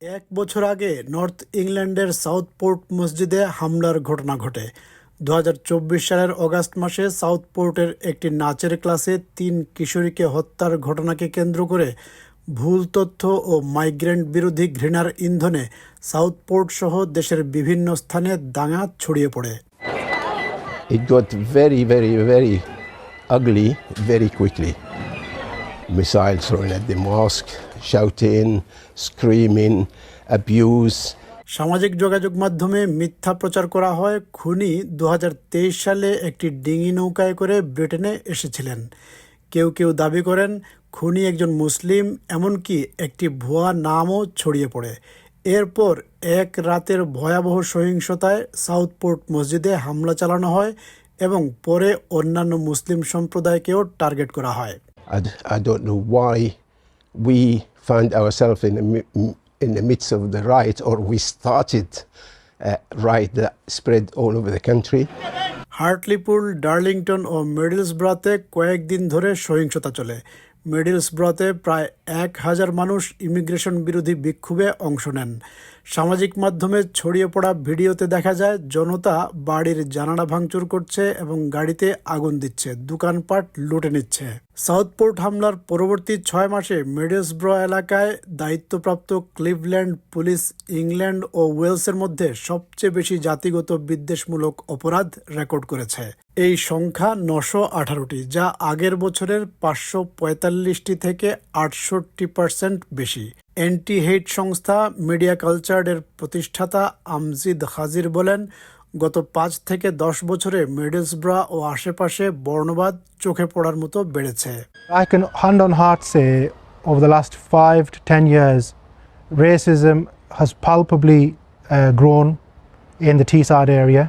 এক বছর আগে নর্থ ইংল্যান্ডের সাউথপোর্ট মসজিদে হামলার ঘটনা ঘটে। 2024 সালের অগাস্ট মাসে সাউথপোর্টের একটি নাচের ক্লাসে 3 কিশোরীকে হত্যার ঘটনাকে কেন্দ্র করে ভুল তথ্য ও মাইগ্রেন্ট বিরোধী ঘৃণার ইন্ধনে সাউথপোর্ট সহ দেশের বিভিন্ন স্থানে দাঙ্গা ছড়িয়ে পড়ে। It got very ugly very quickly. Missiles thrown at the mosque, shouting, screaming, abuse. সামাজিক যোগাযোগ মাধ্যমে মিথ্যা প্রচার করা হয় খুনি 2023 সালে একটি ডিঙি নৌকায় করে ব্রিটেনে এসেছিলেন। কেউ কেউ দাবি করেন খুনি একজন মুসলিম, এমনকি একটি ভুয়া নামও ছড়িয়ে পড়ে। এরপর এক রাতের ভয়াবহ সহিংসতায় সাউথপোর্ট মসজিদে হামলা চালানো হয় এবং পরে অন্যান্য মুসলিম সম্প্রদায়কেও টার্গেট করা হয়। I don't know why we found ourselves in the midst of the riot, or we started a riot that spread all over the country. Hartlepool, Darlington ও মিডলসব্রোতে কয়েকদিন ধরে সহিংসতা চলে। মিডলসব্রোতে প্রায় 1000 মানুষ ইমিগ্রেশন বিরোধী বিক্ষোভে অংশ নেন। সামাজিক মাধ্যমে ছড়িয়ে পড়া ভিডিওতে দেখা যায় জনতা বাড়ির জানালা ভাঙচুর করছে এবং গাড়িতে আগুন দিচ্ছে, দোকানপাট লুটে নিচ্ছে। সাউথপোর্ট হামলার পরবর্তী 6 মাসে মিডলসব্রো এলাকায় দায়িত্বপ্রাপ্ত ক্লিভল্যান্ড পুলিশ ইংল্যান্ড ও ওয়েলসের মধ্যে সবচেয়ে বেশি জাতিগত বিদ্বেষমূলক অপরাধ রেকর্ড করেছে। এই সংখ্যা 918টি, যা আগের বছরের 545টি থেকে 68% বেশি। অ্যান্টি হেট সংস্থা মিডিয়া কালচারের প্রতিষ্ঠাতা আমজিদ হাজির বলেন, গত 5 থেকে 10 বছরে মিডলসব্রো ও আশেপাশে বর্ণবাদ চোখে পড়ার মতো বেড়েছে। I can hand on heart say over the last 5 to 10 years, racism has palpably grown in the Teesside area.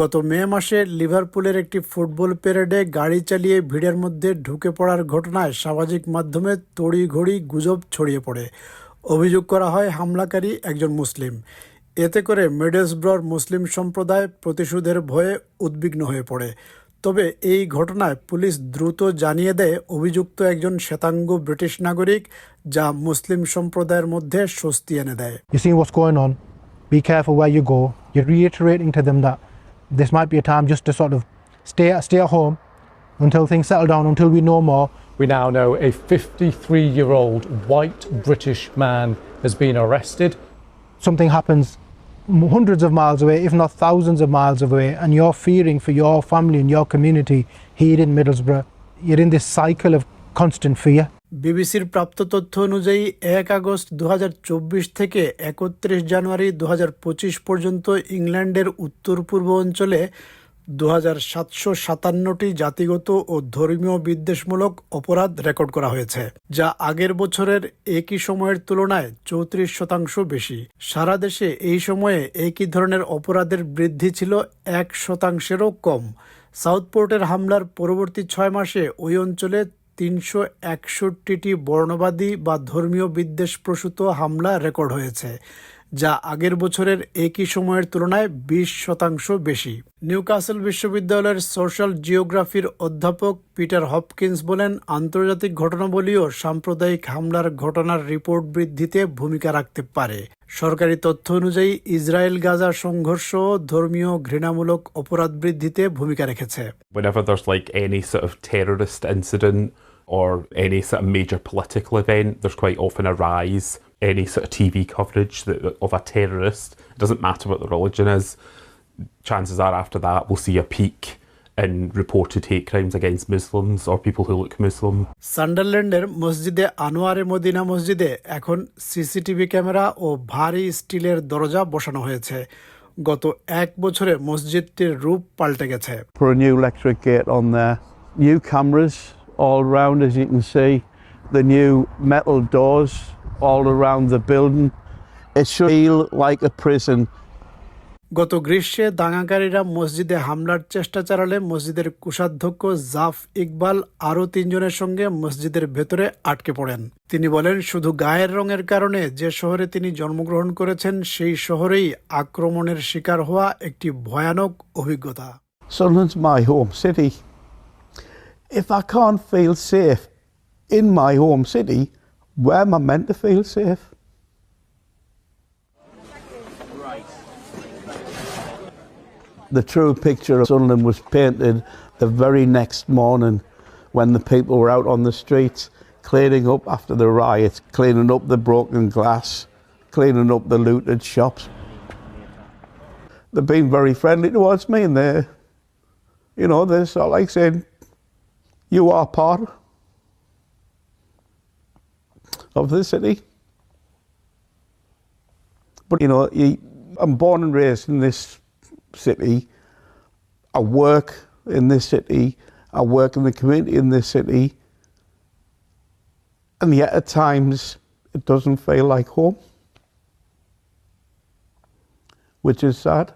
গত মে মাসে লিভারপুলের একটি ফুটবল প্যারেডে গাড়ি চালিয়ে ভিড়ের মধ্যে ঢুকে পড়ার ঘটনায় সামাজিক মাধ্যমে তড়িঘড়ি গুজব ছড়িয়ে পড়ে। অভিযোগ করা হয় হামলাকারী একজন মুসলিম। এতে করে মিডলসব্রোর মুসলিম সম্প্রদায় প্রতিশোধের ভয়ে উদ্বিগ্ন হয়ে পড়ে। তবে এই ঘটনায় পুলিশ দ্রুত জানিয়ে দেয় অভিযুক্ত একজন শ্বেতাঙ্গ ব্রিটিশ নাগরিক, যা মুসলিম সম্প্রদায়ের মধ্যে স্বস্তি এনে দেয়। You see what's going on, be careful where you go. You're reiterating to them that this might be a time just to sort of stay at home until things settle down, until we know more. We now know a 53-year-old white British man has been arrested. Something happens hundreds of miles away, if not thousands of miles away, and you're fearing for your family and your community here in Middlesbrough. You're in this cycle of constant fear. বিবিসির প্রাপ্ত তথ্য অনুযায়ী 1 August 2024 থেকে 31 জানুয়ারি 2025 পর্যন্ত ইংল্যান্ডের উত্তর পূর্ব অঞ্চলে 2757টি জাতিগত ও ধর্মীয় বিদ্বেষমূলক অপরাধ রেকর্ড করা হয়েছে, যা আগের বছরের একই সময়ের তুলনায় 34% বেশি। সারা দেশে এই সময়ে একই ধরনের অপরাধের বৃদ্ধি ছিল 1%-এরও কম। সাউথপোর্টের হামলার পরবর্তী 6 মাসে ওই অঞ্চলে 361টি বর্ণবাদী বা ধর্মীয় বিদ্বেষপ্রসূত হামলা রেকর্ড হয়েছে, যা আগের বছরের একই সময়ের তুলনায় 20% বেশি। নিউক্যাসল বিশ্ববিদ্যালয়ের সোশ্যাল জিওগ্রাফির অধ্যাপক পিটার হপকিন্স বলেন, আন্তর্জাতিক ঘটনাবলীও সাম্প্রদায়িক হামলার ঘটনার রিপোর্ট বৃদ্ধিতে ভূমিকা রাখতে পারে। সরকারি তথ্য অনুযায়ী ইসরায়েল গাজা সংঘর্ষ ধর্মীয় ঘৃণামূলক অপরাধ বৃদ্ধিতে ভূমিকা রেখেছে। Whenever there's like any sort of terrorist incident or any sort of major political event, there's quite often a rise. Any sort of TV coverage of a terrorist, it doesn't matter what the religion is, chances are after that we'll see a peak in reported hate crimes against Muslims or people who look Muslim. সান্ডারল্যান্ডের মসজিদে আনোয়ারে Medina মসজিদে এখন CCTV camera ও ভারী স্টিলের দরজা বসানো হয়েছে। গত 1 বছরে মসজিদটির রূপ পাল্টে গেছে। Put a new electric gate on there, new cameras all around, as you can see, the new metal doors all around the building. It should feel like a prison. গত গ্রীষ্মে দাঙ্গাকারীরা মসজিদে হামলার চেষ্টা চালালে মসজিদের কোষাধ্যক্ষ জাফ ইকবাল আরও 3 জনের সঙ্গে মসজিদের ভেতরে আটকে পড়েন। তিনি বলেন, শুধু গায়ের রঙের কারণে যে শহরে তিনি জন্মগ্রহণ করেছেন সেই শহরেই আক্রমণের শিকার হওয়া একটি ভয়ানক অভিজ্ঞতা। Sunderland's my home city. If I can't feel safe in my home city, where am I meant to feel safe? The true picture of Sunderland was painted the very next morning when the people were out on the streets cleaning up after the riots, cleaning up the broken glass, cleaning up the looted shops. They've been very friendly towards me, and they're sort of like saying, you are part of the city. But I'm born and raised in this city. I work in this city. I work in the community in this city. And yet at times it doesn't feel like home, which is sad.